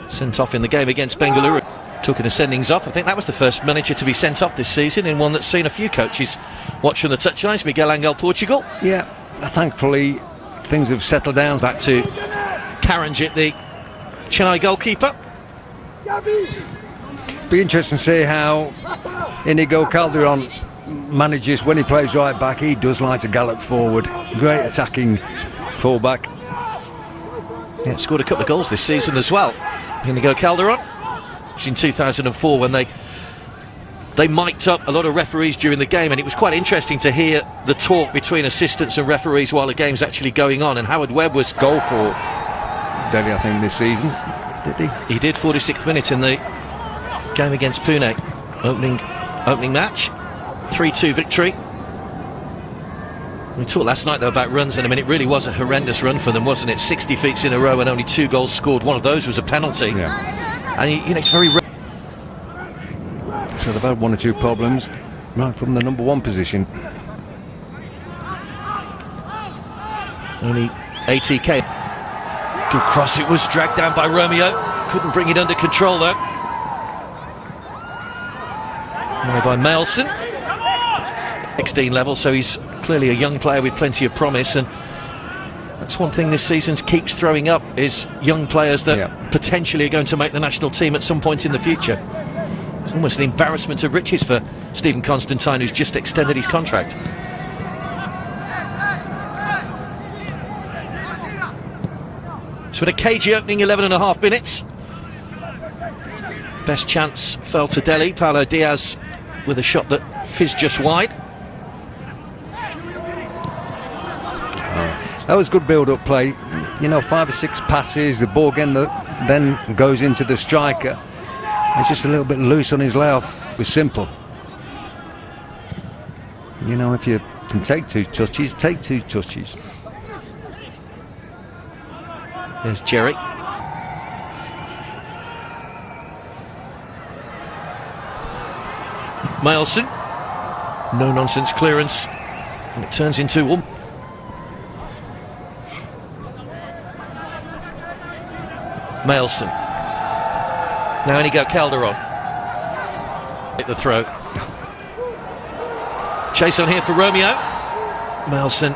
Sent off in the game against Bengaluru. Took an sendings off. I think that was the first manager to be sent off this season, in one that's seen a few coaches watching the touchlines. Miguel Angel, Portugal. Yeah, thankfully things have settled down. Back to Karanjit, the Chennai goalkeeper. Be interesting to see how Inigo Calderon manages when he plays right back. He does like to gallop forward. Great attacking fullback. Yeah, scored a couple of goals this season as well. Inigo Calderon. In 2004, when they mic'd up a lot of referees during the game, and it was quite interesting to hear the talk between assistants and referees while the game's actually going on. And Howard Webb was goal for Delhi, I think, this season. Did he? He did, 46th minute in the game against Pune. Opening match, 3-2 victory. We talked last night though about runs, and I mean it really was a horrendous run for them, wasn't it? 60 feats in a row and only 2 goals scored. One of those was a penalty. Yeah. And it's very. So they've had 1 or 2 problems right from the number 1 position. Only ATK. Good cross, it was dragged down by Romeo. Couldn't bring it under control though. Now by Mailson. 16 level, so he's clearly a young player with plenty of promise, and that's one thing this season keeps throwing up, is young players that potentially are going to make the national team at some point in the future. It's almost an embarrassment of riches for Stephen Constantine, who's just extended his contract. So with a cagey opening 11.5 minutes. Best chance fell to Delhi. Paulo Diaz with a shot that fizzed just wide. That was good build-up play. You know, 5 or 6 passes, the ball again then goes into the striker. It's just a little bit loose on his layoff. It was simple. You know, if you can take 2 touches, take 2 touches. There's Jerry. Mailson. No nonsense clearance. And it turns into one. Mailson. Now Inigo Calderon. Hit the throw. Chase on here for Romeo. Mailson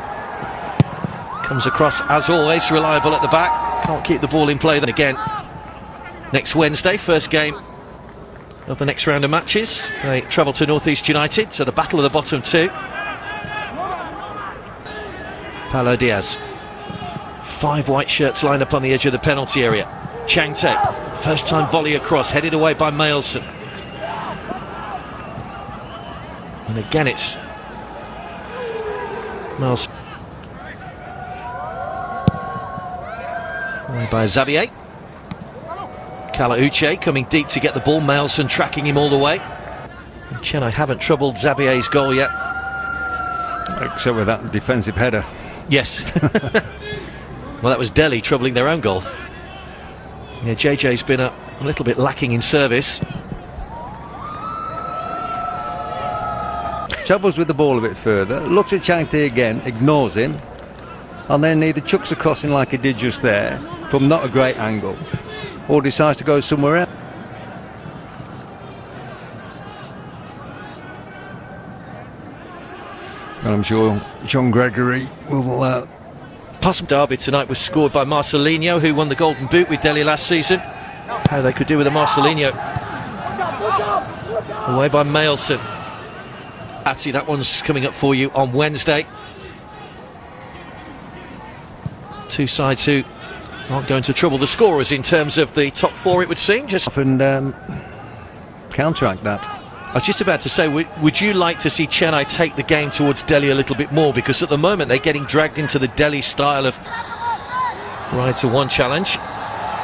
comes across, as always, reliable at the back. Can't keep the ball in play then again. Next Wednesday, first game of the next round of matches. They travel to North East United, so the battle of the bottom 2. Paulo Diaz. 5 white shirts lined up on the edge of the penalty area. Changte, first time volley across, headed away by Mailson. And again it's Mailson. Away by Xavier. Kalauche coming deep to get the ball, Mailson tracking him all the way. And Chennai haven't troubled Xavier's goal yet. Except with that defensive header. Yes. Well, that was Delhi troubling their own goal. Yeah, JJ's been a little bit lacking in service. Travels with the ball a bit further, looks at Changte again, ignores him, and then either chucks a crossing like he did just there, from not a great angle, or decides to go somewhere else. And I'm sure John Gregory will Possible derby tonight was scored by Marcelinho, who won the Golden Boot with Delhi last season. How they could do with a Marcelinho. Away by Mailson. That one's coming up for you on Wednesday. 2 sides who aren't going to trouble the scorers in terms of the top 4, it would seem. Just and counteract that. I was just about to say, would you like to see Chennai take the game towards Delhi a little bit more? Because at the moment they're getting dragged into the Delhi style of right to one challenge.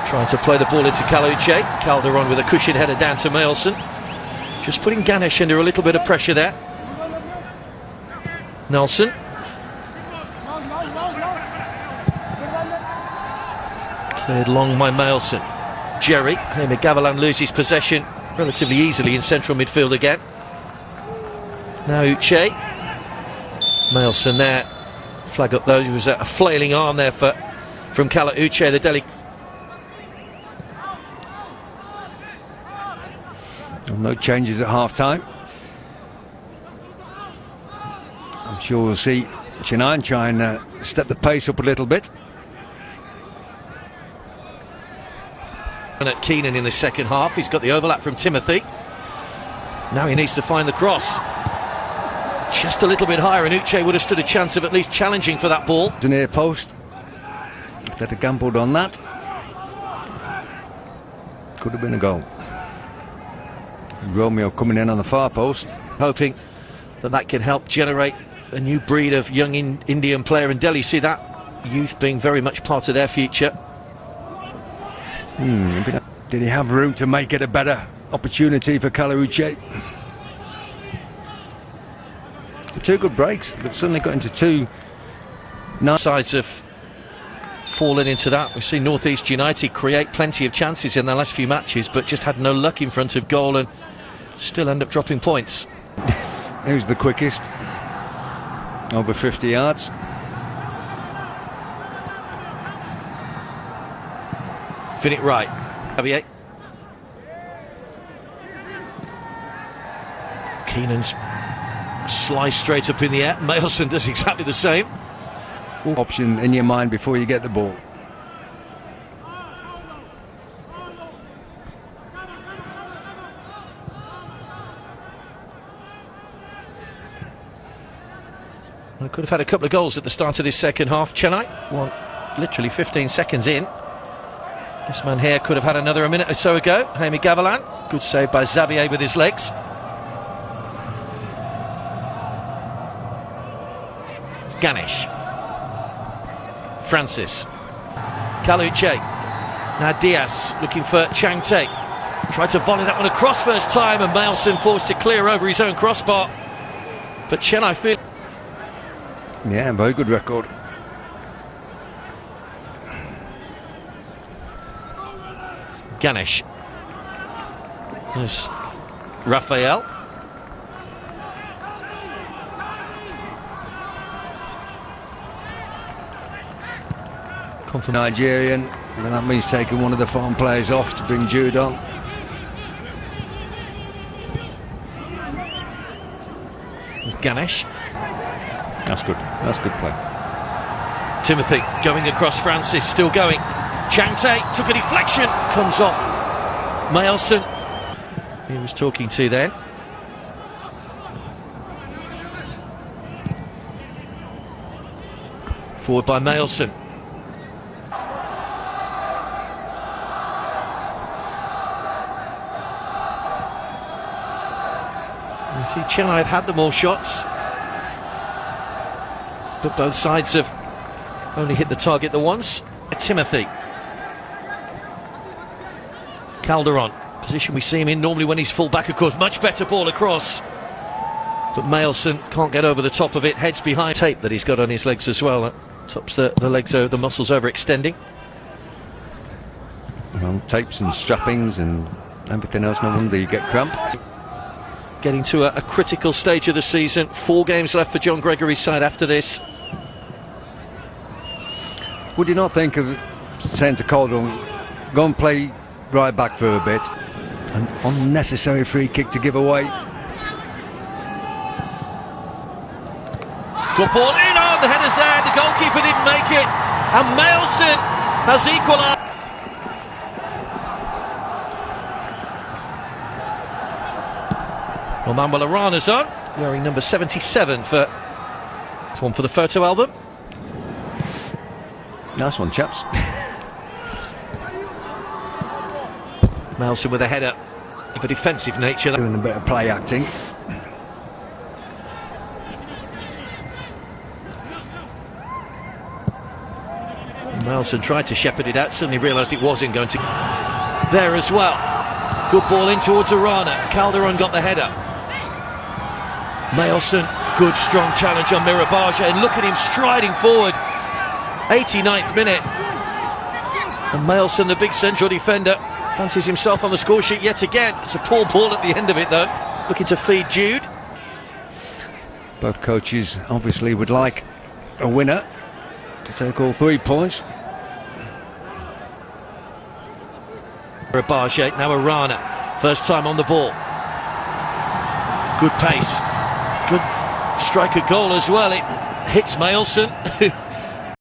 Trying to play the ball into Kalauche. Calderon with a cushion header down to Mailson. Just putting Ganesh under a little bit of pressure there. Nelson. Cleared long by Mailson. Jerry. Gavalan loses possession relatively easily in central midfield again. Now Uche. Mailson there, flag up those. It was a flailing arm there from Kala Uche, the Delhi. No changes at half-time. I'm sure we'll see Chennai try and step the pace up a little bit. And at Keenan in the second half, he's got the overlap from Timothy. Now he needs to find the cross. Just a little bit higher, and Uche would have stood a chance of at least challenging for that ball. It's a near post. If they'd have gambled on that, could have been a goal. Romeo coming in on the far post. Hoping that can help generate a new breed of young Indian player, and Delhi see that youth being very much part of their future. Did he have room to make it a better opportunity for Kala Uche? Two good breaks, but suddenly got into two nice sides have fallen into that. We've seen North East United create plenty of chances in their last few matches, but just had no luck in front of goal and still end up dropping points. Who's the quickest? Over 50 yards. Fin it right. Javier. Keenan's slice straight up in the air. Mailson does exactly the same. Option in your mind before you get the ball. Well, could have had a couple of goals at the start of this second half. Chennai, well, literally 15 seconds in. This man here could have had another a minute or so ago. Jaime Gavalan. Good save by Xavier with his legs. Ganesh. Francis. Kaluche. Now Diaz looking for Changte. Tried to volley that one across first time, and Mailson forced to clear over his own crossbar. But Chennai feel. Yeah, very good record. Ganesh. There's Raphael. Come from Nigerian, and that means taking one of the foreign players off to bring Jude on. With Ganesh. That's good. That's good play. Timothy going across Francis, still going. Changte took a deflection, comes off Mailson. He was talking to then. Forward by Mailson. You see, Chennai have had the more shots, but both sides have only hit the target the once. Timothy. Calderon, position we see him in normally when he's full back, of course. Much better ball across, but Mailson can't get over the top of it. Heads behind. Tape that he's got on his legs as well. That tops the legs, the muscles overextending. Well, tapes and strappings and everything else, no wonder you get cramp. Getting to a critical stage of the season. 4 games left for John Gregory's side after this. Would you not think of saying to Calderon, go and play right back for a bit? An unnecessary free kick to give away. Good ball in, oh, the header's there, the goalkeeper didn't make it, and Mailson has equalised. Well, Manuel Arana's on, wearing number 77 for... It's one for the photo album. Nice one, chaps. Mailson with a header of a defensive nature. Doing a bit of play acting. Mailson tried to shepherd it out, suddenly realised it wasn't going to. There as well. Good ball in towards Arana. Calderon got the header. Mailson, good strong challenge on Mirabaja, and look at him striding forward. 89th minute. And Mailson, the big central defender, fancies himself on the score sheet yet again. It's a poor ball at the end of it though. Looking to feed Jude. Both coaches obviously would like a winner to take all 3 points. Rabage, now Arana, first time on the ball. Good pace, good striker goal as well. It hits Mailson, who